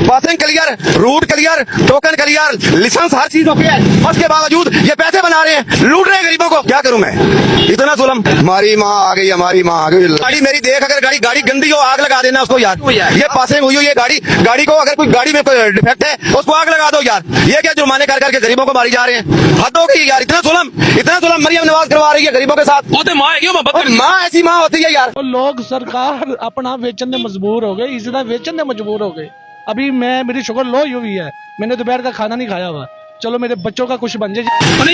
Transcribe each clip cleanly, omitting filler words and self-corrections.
Passing clear, route clear, token clear, licence हर चीज okay है, उसके बावजूद ये पैसे बना रहे हैं, लूट रहे हैं गरीबों को। क्या करूं मैं, इतना जुल्म। हमारी माँ आ गई, हमारी माँ आ गई। गाड़ी मेरी देख, अगर गाड़ी गंदी हो आग लगा देना उसको यार। ये पासिंग हुई हो, ये गाड़ी को अगर कोई गाड़ी में कोई डिफेक्ट है उसको आग लगा दो यार। ये क्या जुर्माने कर करके गरीबों को मारी जा रहे हैं, हद हो गई यार। इतना जुल्म मरियम नवाज करवा रही है गरीबों के साथ। माँ ऐसी माँ होती है यार। लोग सरकार अपना वेचन में मजबूर हो गए, इसलिए वेचन में मजबूर हो गए। अभी मेरी शुगर लो हुई है, मैंने दोपहर का खाना नहीं खाया हुआ, चलो मेरे बच्चों का कुछ बन जाए।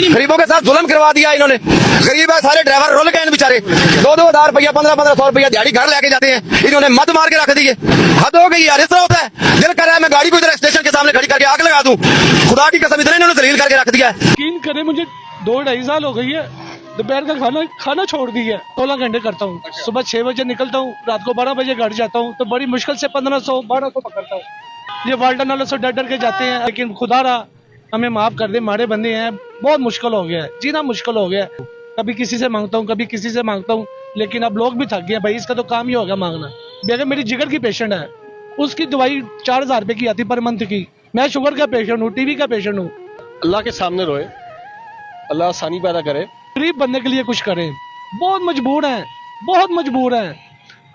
गरीबों के साथ जुल्म करवा दिया इन्होंने। गरीब है, सारे ड्राइवर रोल गए बेचारे, 2,000 रुपया 1500 रुपया दिहाड़ी घर लेके जाते हैं, इन्होंने मत मार के रख दी है। हद हो गई यार। इस तरह होता है, दिल कर रहा है मैं गाड़ी को इधर स्टेशन के सामने खड़ी करके आग लगा दूं। खुदा की कसम, इतने इन्होंने जलील करके रख दिया है। यकीन करें, मुझे 2-2.5 साल हो गई है दोपहर का खाना छोड़ दी है। 16 घंटे करता हूँ, सुबह 6 बजे निकलता हूँ, रात को 12 बजे घर जाता हूँ, तो बड़ी मुश्किल से 1500-1200 पकड़ता हूँ। ये वाल्टन वालों से डर के जाते हैं, लेकिन खुदा रहा हमें माफ कर दे, मारे बंदे हैं, बहुत मुश्किल हो गया है, जीना मुश्किल हो गया है। कभी किसी से मांगता हूँ, कभी किसी से मांगता हूँ, लेकिन अब लोग भी थक गए भाई, इसका तो काम ही होगा मांगना। अगर मेरी जिगर की पेशेंट है, उसकी दवाई 4,000 रुपए की आती पर मंथ की। मैं शुगर का पेशेंट हूँ, टीबी का पेशेंट हूँ। अल्लाह के सामने रोए, अल्लाह आसानी पैदा करे, गरीब बनने के लिए कुछ करें। बहुत मजबूर हैं, बहुत मजबूर हैं,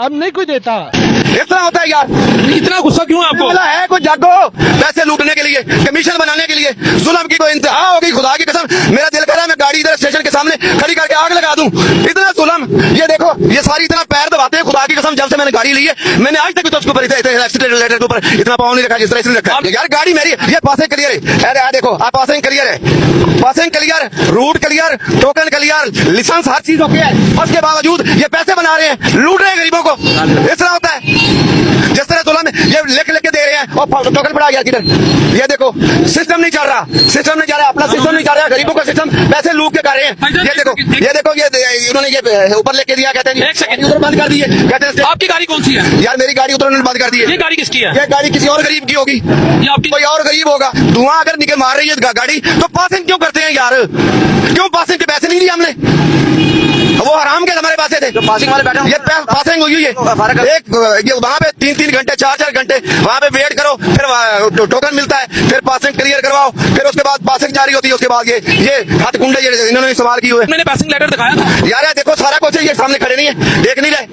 अब नहीं कोई देता। इतना होता है यार। इतना गुस्सा क्यों है आपको? है कोई जागो, पैसे लूटने के लिए, कमीशन बनाने के लिए, जुल्म की कोई इंतहा हो गई। खुदा की कसम, मेरा दिल कर रहा है मैं गाड़ी इधर स्टेशन के सामने खड़ी करके आग लगा दूं। इतना जुल्म। ये देखो, ये सारी इतना पैर दबाते हैं। खुदा की कसम, जब से मैंने गाड़ी ली है, मैंने आज तक तो उसके ऊपर एक्सीडेंट रिलेटेड के ऊपर इतना पाँव नहीं रखा जिस तरह इसने रखा है यार। गाड़ी मेरी, ये पासिंग क्लियर है। अरे देखो, आप पासिंग क्लियर है, passing clear, route clear, token clear, licence हर चीज ओके है, उसके बावजूद ये पैसे बना रहे हैं, लूट रहे हैं गरीबों को। इस तरह होता है। जिस तरह जुल्म ये लिख के दे रहे हैं और टोकन पड़ा गया किधर। ये देखो, सिस्टम नहीं चल रहा, सिस्टम नहीं चल रहा, अपना सिस्टम नहीं चल रहा, गरीबों का सिस्टम पैसे लूट के कर रहे हैं। ये देखो, ये उन्होंने ये ऊपर लेके दिया, कहते हैं उधर बंद कर दिए, कहते हैं। आपकी गाड़ी कौन सी है यार? मेरी गाड़ी उधर उन्होंने बंद कर दी है। ये गाड़ी किसकी है? ये गाड़ी किसी और गरीब की होगी, ये आपकी? कोई और गरीब होगा। धुआं अगर निकल मार रही है गाड़ी, तो पासिंग क्यों करते हैं यार? क्यों पासिंग के पैसे नहीं दिए हमने? वो हराम के हमारे पास थे, पासिंग वाले बैठे। ये पासिंग हुई है, एक वहाँ पे 3-3 घंटे 4-4 घंटे वहाँ पे वेट करो, फिर टोकन मिलता है, फिर पासिंग क्लियर करवाओ, फिर उसके बाद पासिंग जारी होती है। उसके बाद ये हाथ कुंडे इन्होंने इस्तेमाल किए हुए। मैंने पासिंग लेटर दिखाया था यार। देखो सारा कुछ ये सामने खड़े नहीं है, देख नहीं रहे,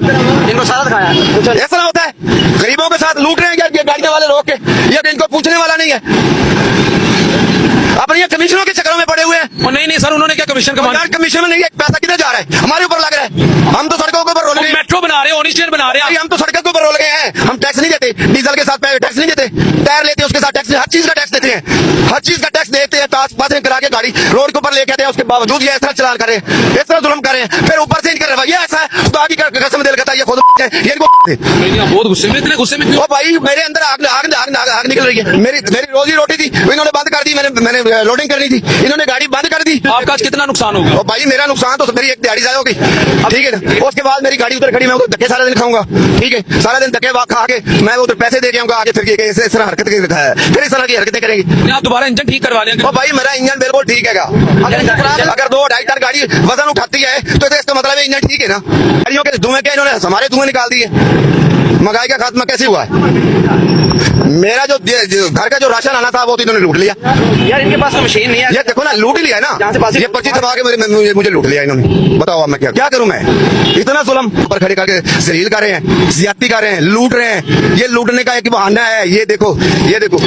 इनको सारा दिखाया। ऐसा होता है, गरीबों के साथ लूट रहे हैं यार। ये गाड़ियों वाले रोक के, ये इनको पूछने वाला नहीं है। अपने ये कमीशनों के चक्करों में पड़े हुए हैं। और नहीं सर, उन्होंने क्या कमीशन कमाया? यार कमीशन में नहीं है, पैसा किधर जा रहा है? हमारे ऊपर लग रहा है। हम तो सड़कों के ऊपर रोल गए, मेट्रो बना रहे हैं, ऑनिस्टेट बना रहे हैं, हम तो सड़कों के ऊपर रोल गए हैं। हम टैक्स नहीं देते, डीजल के साथ टैक्स नहीं देते, टायर लेते हैं उसके साथ टैक्स, हर चीज का टैक्स देते हैं, हर चीज का टैक्स देते हैं। पासिंग करा के गाड़ी रोड के ऊपर लेके आते हैं, उसके बावजूद ये इस तरह चलान कर रहे हैं, इस तरह जुल्म कर रहे हैं। फिर ऊपर से इनका रवैया ऐसा है, खुदा की कसम दिल करता है ये खुद बहुत गुस्से में, इतने गुस्से में क्यों? भाई मेरे अंदर आग निकल रही है। मेरी रोजी रोटी थी, इन्होंने बंद कर दी। मैंने लोडिंग करनी थी, इन्होंने गाड़ी बंद कर दी। आपका आज कितना नुकसान होगा? भाई मेरा नुकसान तो मेरी एक दिहाड़ी जाए होगी, ठीक है ना। उसके बाद मेरी गाड़ी उधर खड़ी, मैं उधर धक्के सारा दिन खाऊंगा, ठीक है। सारा दिन धक्के खा के मैं उधर पैसे दे के आऊंगा आगे, फिर इस तरह हरकत फिर इस तरह की हरकतें करेंगी। आप दोबारा इंजन ठीक करवा लेंगे? भाई मेरा इंजन बिल्कुल ठीक है। अगर 2-2.5 टन गाड़ी वजन उठाती है तो इसका मतलब है इंजन ठीक है ना। गाड़ियों के धुएं के इन्होंने हमारे धुएं निकाल दिए। महंगाई का खात्मा कैसे हुआ है? मेरा जो घर का जो राशन आना था वो तो इन्होंने लूट लिया यार। इनके पास मशीन नहीं है, ये देखो ना, लूट लिया है ना। ये पर्ची दबा के मुझे लूट लिया इन्होंने। बताओ अब मैं क्या करूं मैं? इतना जुल्म ऊपर खड़े करके जलील कर रहे हैं, ज्यादती कर रहे हैं, लूट रहे हैं। ये लूटने का एक बहाना है। ये देखो, ये देखो,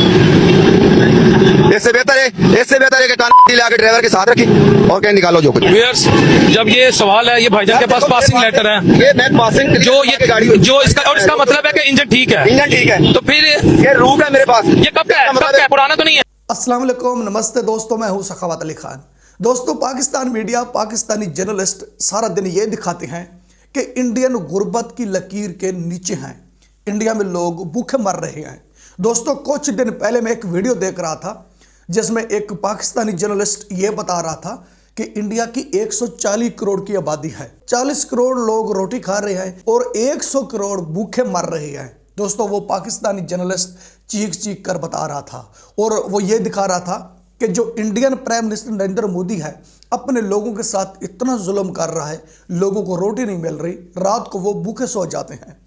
इससे बेहतर है कि कान लाके ड्राइवर के साथ रखी और कहीं निकालो जो कुछ। जब ये सवाल है, ये भाईजान के पास पासिंग लेटर है, ये मैं पासिंग जो ये गाड़ी जो इसका मतलब है कि इंजन ठीक है, इंजन ठीक है, तो फिर ये रूट है मेरे पास। ये कब का है? पुराना तो नहीं है? अस्सलाम वालेकुम, नमस्ते दोस्तों, मैं हूं सखावत अली खान। दोस्तों, पाकिस्तान मीडिया, पाकिस्तानी जर्नलिस्ट सारा दिन ये दिखाते हैं कि इंडियन गुर्बत की लकीर के नीचे हैं, इंडिया में लोग भूखे मर रहे हैं। दोस्तों, कुछ दिन पहले मैं एक वीडियो देख रहा था जिसमें एक पाकिस्तानी जर्नलिस्ट ये बता रहा था कि इंडिया की 140 करोड़ की आबादी है, 40 करोड़ लोग रोटी खा रहे हैं और 100 करोड़ भूखे मर रहे हैं। दोस्तों, वो पाकिस्तानी जर्नलिस्ट चीख कर बता रहा था और वो ये दिखा रहा था कि जो Indian prime minister Narendra Modi है अपने लोगों के साथ इतना जुल्म कर रहा है, लोगों को रोटी नहीं मिल रही, रात को वो भूखे सो जाते हैं।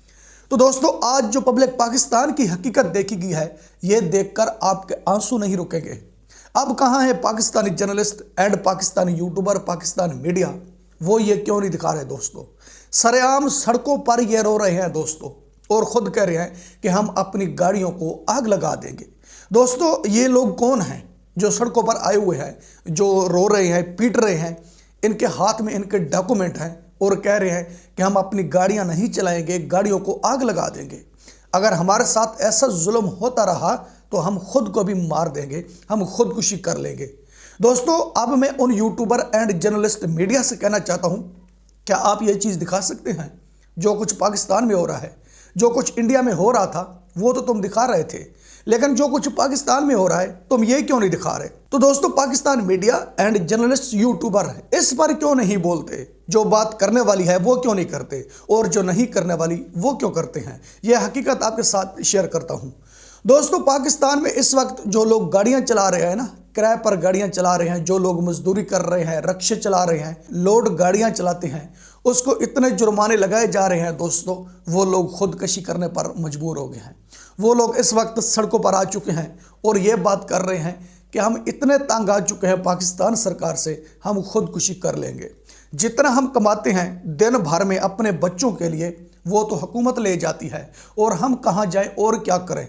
तो दोस्तों आज जो पब्लिक पाकिस्तान की हकीकत देखी गई है, ये देखकर आपके आंसू नहीं रुकेंगे। अब कहाँ है Pakistani journalist and Pakistani YouTuber, Pakistan media, वो ये क्यों नहीं दिखा रहे दोस्तों। सरेआम सड़कों पर ये रो रहे हैं दोस्तों, और खुद कह रहे हैं कि हम अपनी गाड़ियों को आग लगा देंगे। दोस्तों ये लोग कौन हैं जो सड़कों पर आए हुए हैं, जो रो रहे हैं, पीट रहे हैं, इनके हाथ में इनके डॉक्यूमेंट हैं और कह रहे हैं कि हम अपनी गाड़ियां नहीं चलाएंगे, गाड़ियों को आग लगा देंगे। अगर हमारे साथ ऐसा जुल्म होता रहा तो हम खुद को भी मार देंगे, हम खुदकुशी कर लेंगे। दोस्तों अब मैं उन यूट्यूबर एंड जर्नलिस्ट मीडिया से कहना चाहता हूं, क्या आप ये चीज़ दिखा सकते हैं? जो कुछ पाकिस्तान में हो रहा है, जो कुछ इंडिया में हो रहा था, वो तो तुम दिखा रहे थे, लेकिन जो कुछ पाकिस्तान में हो रहा है तुम ये क्यों नहीं दिखा रहे? तो दोस्तों Pakistan media and journalist YouTuber इस पर क्यों नहीं बोलते? जो बात करने वाली है वो क्यों नहीं करते, और जो नहीं करने वाली वो क्यों करते हैं? यह हकीकत आपके साथ शेयर करता हूं। दोस्तों पाकिस्तान में इस वक्त जो लोग गाड़ियां चला रहे हैं ना, किराए पर गाड़ियां चला रहे हैं, जो लोग मजदूरी कर रहे हैं, रिक्शे चला रहे हैं, लोड गाड़ियां चलाते हैं, उसको इतने जुर्माने लगाए जा रहे हैं दोस्तों, वो लोग खुदकशी करने पर मजबूर हो गए हैं। वो लोग इस वक्त सड़कों पर आ चुके हैं और ये बात कर रहे हैं कि हम इतने तंग आ चुके हैं पाकिस्तान सरकार से, हम खुदकुशी कर लेंगे। जितना हम कमाते हैं दिन भर में अपने बच्चों के लिए, वो तो हुकूमत ले जाती है, और हम कहाँ जाएं और क्या करें।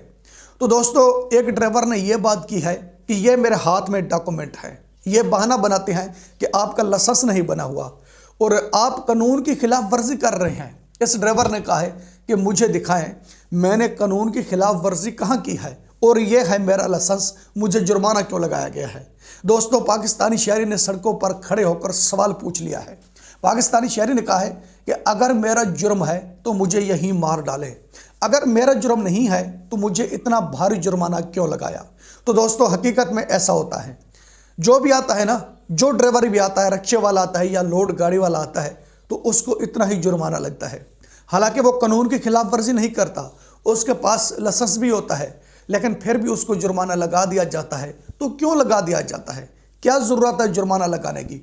तो दोस्तों एक ड्राइवर ने यह बात की है कि ये मेरे हाथ में डॉक्यूमेंट है। ये बहाना बनाते हैं कि आपका लाइसेंस नहीं बना हुआ और आप कानून की खिलाफ वर्जी कर रहे हैं। इस ड्राइवर ने कहा है कि मुझे दिखाएं मैंने कानून की खिलाफ वर्जी कहाँ की है, और ये है मेरा लाइसेंस, मुझे जुर्माना क्यों लगाया गया है। दोस्तों पाकिस्तानी शहरी ने सड़कों पर खड़े होकर सवाल पूछ लिया है। पाकिस्तानी शहरी ने कहा है कि अगर मेरा जुर्म है तो मुझे यहीं मार डालें, अगर मेरा जुर्म नहीं है तो मुझे इतना भारी जुर्माना क्यों लगाया। तो दोस्तों हकीकत में ऐसा होता है, जो भी आता है ना, जो ड्राइवर भी आता है, रिक्शे वाला आता है या लोड गाड़ी वाला आता है, तो उसको इतना ही जुर्माना लगता है। हालांकि वो कानून की खिलाफ वर्जी नहीं करता, उसके पास लाइसेंस भी होता है, लेकिन फिर भी उसको जुर्माना लगा दिया जाता है। तो क्यों लगा दिया जाता है? क्या ज़रूरत है जुर्माना लगाने की?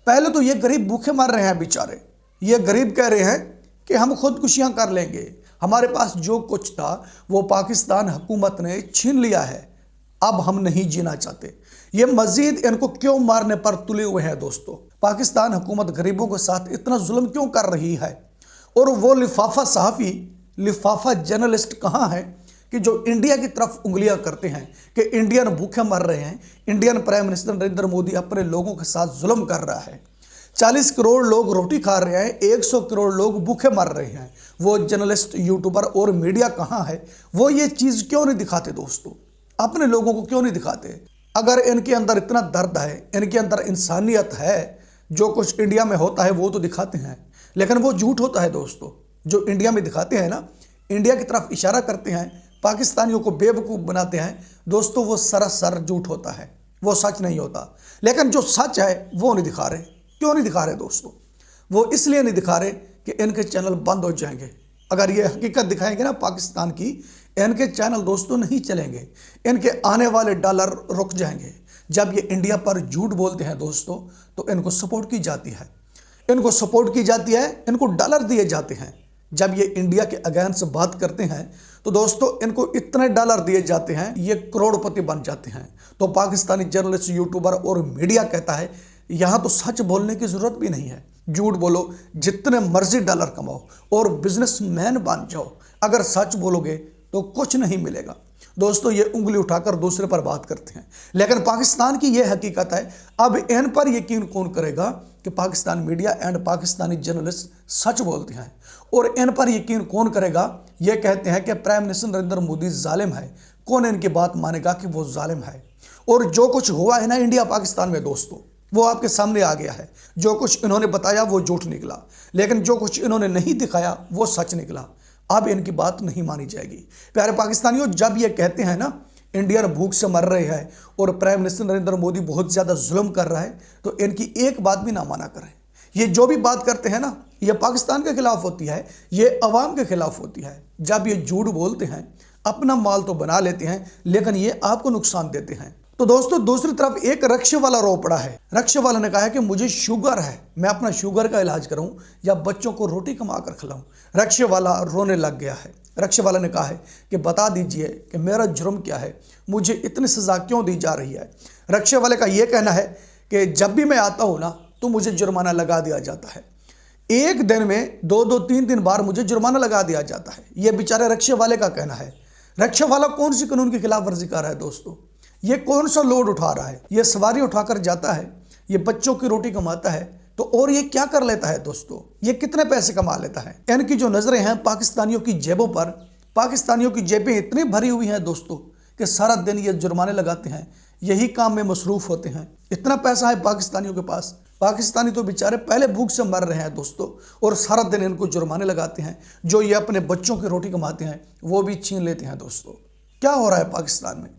पहले तो ये गरीब भूखे मर रहे हैं बेचारे। ये गरीब कह रहे हैं कि हम खुदकुशियाँ कर लेंगे, हमारे पास जो कुछ था वो पाकिस्तान हुकूमत ने छीन लिया है, अब हम नहीं जीना चाहते। ये मजीद इनको क्यों मारने पर तुले हुए हैं दोस्तों? पाकिस्तान हुकूमत गरीबों के साथ इतना जुल्म क्यों कर रही है? और वो लिफाफा सहाफ़ी, लिफाफा जर्नलिस्ट कहाँ है कि जो इंडिया की तरफ उंगलियां करते हैं कि इंडियन भूखे मर रहे हैं, Indian prime minister Narendra Modi अपने लोगों के साथ जुल्म कर रहा है, 40 करोड़ लोग रोटी खा रहे हैं, 100 करोड़ लोग भूखे मर रहे हैं। वो जर्नलिस्ट, यूट्यूबर और मीडिया कहाँ है? वो ये चीज़ क्यों नहीं दिखाते दोस्तों? अपने लोगों को क्यों नहीं दिखाते? अगर इनके अंदर इतना दर्द है, इनके अंदर इंसानियत है, जो कुछ इंडिया में होता है वो तो दिखाते हैं, लेकिन वो झूठ होता है दोस्तों। जो इंडिया में दिखाते हैं ना, इंडिया की तरफ इशारा करते हैं, पाकिस्तानियों को बेवकूफ़ बनाते हैं दोस्तों, वो सरासर झूठ होता है, वो सच नहीं होता। लेकिन जो सच है वो नहीं दिखा रहे। क्यों नहीं दिखा रहे दोस्तों? वो इसलिए नहीं दिखा रहे कि इनके चैनल बंद हो जाएंगे। अगर ये हकीकत दिखाएंगे ना पाकिस्तान की, इनके चैनल दोस्तों नहीं चलेंगे, इनके आने वाले डॉलर रुक जाएंगे। जब ये इंडिया पर झूठ बोलते हैं दोस्तों, तो इनको सपोर्ट की जाती है, इनको सपोर्ट की जाती है, इनको डॉलर दिए जाते हैं। जब ये इंडिया के अगेंस्ट बात करते हैं तो दोस्तों इनको इतने डॉलर दिए जाते हैं, ये करोड़पति बन जाते हैं। तो पाकिस्तानी जर्नलिस्ट, यूट्यूबर और मीडिया कहता है यहाँ तो सच बोलने की ज़रूरत भी नहीं है, झूठ बोलो, जितने मर्जी डॉलर कमाओ और बिजनेसमैन बन जाओ, अगर सच बोलोगे तो कुछ नहीं मिलेगा। दोस्तों ये उंगली उठाकर दूसरे पर बात करते हैं, लेकिन पाकिस्तान की ये हकीकत है। अब इन पर यकीन कौन करेगा कि Pakistan media and Pakistani journalist सच बोलते हैं, और इन पर यकीन कौन करेगा? ये कहते हैं कि प्राइम मिनिस्टर नरेंद्र मोदी जालिम है। कौन इनकी बात मानेगा कि वो जालिम है? और जो कुछ हुआ है ना इंडिया पाकिस्तान में दोस्तों, वो आपके सामने आ गया है। जो कुछ इन्होंने बताया वो झूठ निकला, लेकिन जो कुछ इन्होंने नहीं दिखाया वो सच निकला। अब इनकी बात नहीं मानी जाएगी। प्यारे पाकिस्तानियों, जब ये कहते हैं ना इंडियन भूख से मर रहे हैं और प्राइम मिनिस्टर नरेंद्र मोदी बहुत ज़्यादा जुल्म कर रहा है, तो इनकी एक बात भी ना माना करें। ये जो भी बात करते हैं ना, ये पाकिस्तान के खिलाफ होती है, ये अवाम के खिलाफ होती है। जब ये झूठ बोलते हैं, अपना माल तो बना लेते हैं, लेकिन ये आपको नुकसान देते हैं। तो दोस्तों दूसरी तरफ एक रक्षे वाला रो पड़ा है। रक्षे वाला ने कहा है कि मुझे शुगर है, मैं अपना शुगर का इलाज कराऊं या बच्चों को रोटी कमा कर खिलाऊं। रक्षे वाला रोने लग गया है। रक्षे वाला ने कहा है कि बता दीजिए कि मेरा जुर्म क्या है, मुझे इतनी सजा क्यों दी जा रही है। रक्षे वाले का यह कहना है कि जब भी मैं आता हूं ना तो मुझे जुर्माना लगा दिया जाता है। एक दिन में 2-3 बार मुझे जुर्माना लगा दिया जाता है। यह बेचारे रक्षे वाले का कहना है। रक्षे वाला कौन सी कानून की खिलाफ वर्जी कर रहा है दोस्तों? ये कौन सा लोड उठा रहा है? ये सवारी उठाकर जाता है, ये बच्चों की रोटी कमाता है, तो और ये क्या कर लेता है दोस्तों? ये कितने पैसे कमा लेता है? इनकी जो नजरें हैं पाकिस्तानियों की जेबों पर, पाकिस्तानियों की जेबें इतनी भरी हुई हैं दोस्तों कि सारा दिन ये जुर्माने लगाते हैं, यही काम में मसरूफ होते हैं। इतना पैसा है पाकिस्तानियों के पास। पाकिस्तानी तो बेचारे पहले भूख से मर रहे हैं दोस्तों, और सारा दिन इनको जुर्माने लगाते हैं। जो ये अपने बच्चों की रोटी कमाते हैं वो भी छीन लेते हैं दोस्तों। क्या हो रहा है पाकिस्तान में?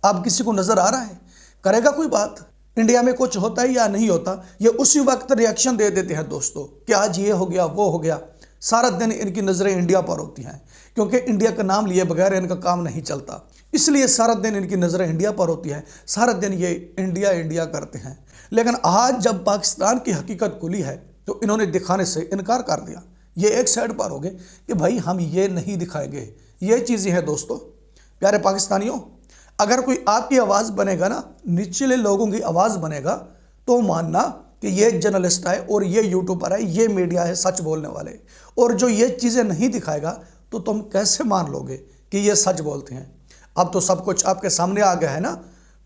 अब किसी को नजर आ रहा है? करेगा कोई बात? इंडिया में कुछ होता है या नहीं होता, ये उसी वक्त रिएक्शन दे देते हैं दोस्तों कि आज ये हो गया वो हो गया। सारा दिन इनकी नजरें इंडिया पर होती हैं, क्योंकि इंडिया का नाम लिए बगैर इनका काम नहीं चलता, इसलिए सारा दिन इनकी नजरें इंडिया पर होती हैं। सारा दिन ये इंडिया इंडिया करते हैं। लेकिन आज जब पाकिस्तान की हकीकत खुली है तो इन्होंने दिखाने से इनकार कर दिया। ये एक साइड पर हो गए कि भाई हम ये नहीं दिखाएंगे। ये चीज़ें हैं दोस्तों। प्यारे पाकिस्तानियों, अगर कोई आपकी आवाज़ बनेगा ना, निचले लोगों की आवाज़ बनेगा, तो मानना कि ये जर्नलिस्ट है और ये यूट्यूबर है, ये मीडिया है सच बोलने वाले। और जो ये चीज़ें नहीं दिखाएगा तो तुम कैसे मान लोगे कि ये सच बोलते हैं? अब तो सब कुछ आपके सामने आ गया है ना।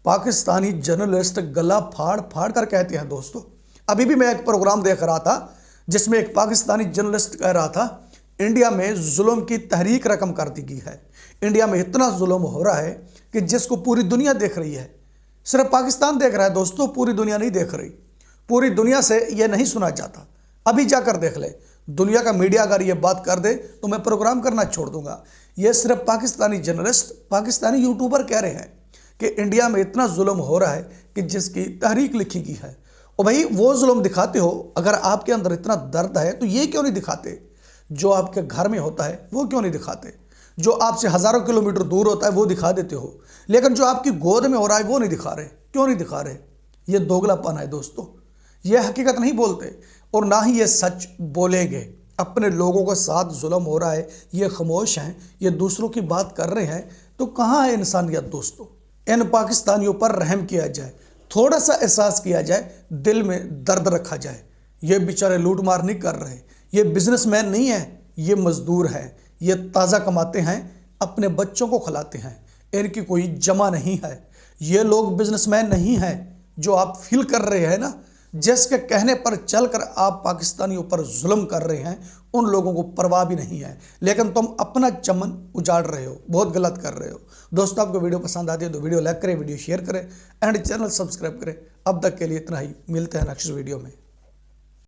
पाकिस्तानी जर्नलिस्ट गला फाड़ फाड़ कर कहते हैं दोस्तों। अभी भी मैं एक प्रोग्राम देख रहा था जिसमें एक पाकिस्तानी जर्नलिस्ट कह रहा था इंडिया में जुल्म की तहरीक रकम कर दी गई है। इंडिया में इतना जुल्म हो रहा है कि जिसको पूरी दुनिया देख रही है। सिर्फ पाकिस्तान देख रहा है दोस्तों, पूरी दुनिया नहीं देख रही। पूरी दुनिया से ये नहीं सुना जाता। अभी जाकर देख ले, दुनिया का मीडिया अगर ये बात कर दे तो मैं प्रोग्राम करना छोड़ दूंगा। ये सिर्फ पाकिस्तानी जर्नलिस्ट, पाकिस्तानी यूट्यूबर कह रहे हैं कि इंडिया में इतना जुल्म हो रहा है कि जिसकी तहरीक लिखी गई है। और भाई वो जुल्म दिखाते हो, अगर आपके अंदर इतना दर्द है तो ये क्यों नहीं दिखाते? जो आपके घर में होता है वो क्यों नहीं दिखाते? जो आपसे हज़ारों किलोमीटर दूर होता है वो दिखा देते हो, लेकिन जो आपकी गोद में हो रहा है वो नहीं दिखा रहे। क्यों नहीं दिखा रहे? ये दोगलापन है दोस्तों। ये हकीकत नहीं बोलते और ना ही ये सच बोलेंगे। अपने लोगों के साथ जुल्म हो रहा है, ये खामोश हैं, ये दूसरों की बात कर रहे हैं, तो कहाँ है इंसानियत दोस्तों? इन पाकिस्तानियों पर रहम किया जाए, थोड़ा सा एहसास किया जाए, दिल में दर्द रखा जाए। ये बेचारे लूट मार नहीं कर रहे, ये बिजनेसमैन नहीं है, ये मजदूर है, ये ताज़ा कमाते हैं, अपने बच्चों को खिलाते हैं, इनकी कोई जमा नहीं है। ये लोग बिजनेसमैन नहीं हैं जो आप फील कर रहे हैं ना, जिसके कहने पर चलकर आप पाकिस्तानियों पर जुल्म कर रहे हैं, उन लोगों को परवाह भी नहीं है, लेकिन तुम अपना चमन उजाड़ रहे हो, बहुत गलत कर रहे हो। दोस्तों, आपको वीडियो पसंद आती है तो वीडियो लाइक करें, वीडियो शेयर करें एंड चैनल सब्सक्राइब करें। अब तक के लिए इतना ही, मिलते हैं नेक्स्ट वीडियो में।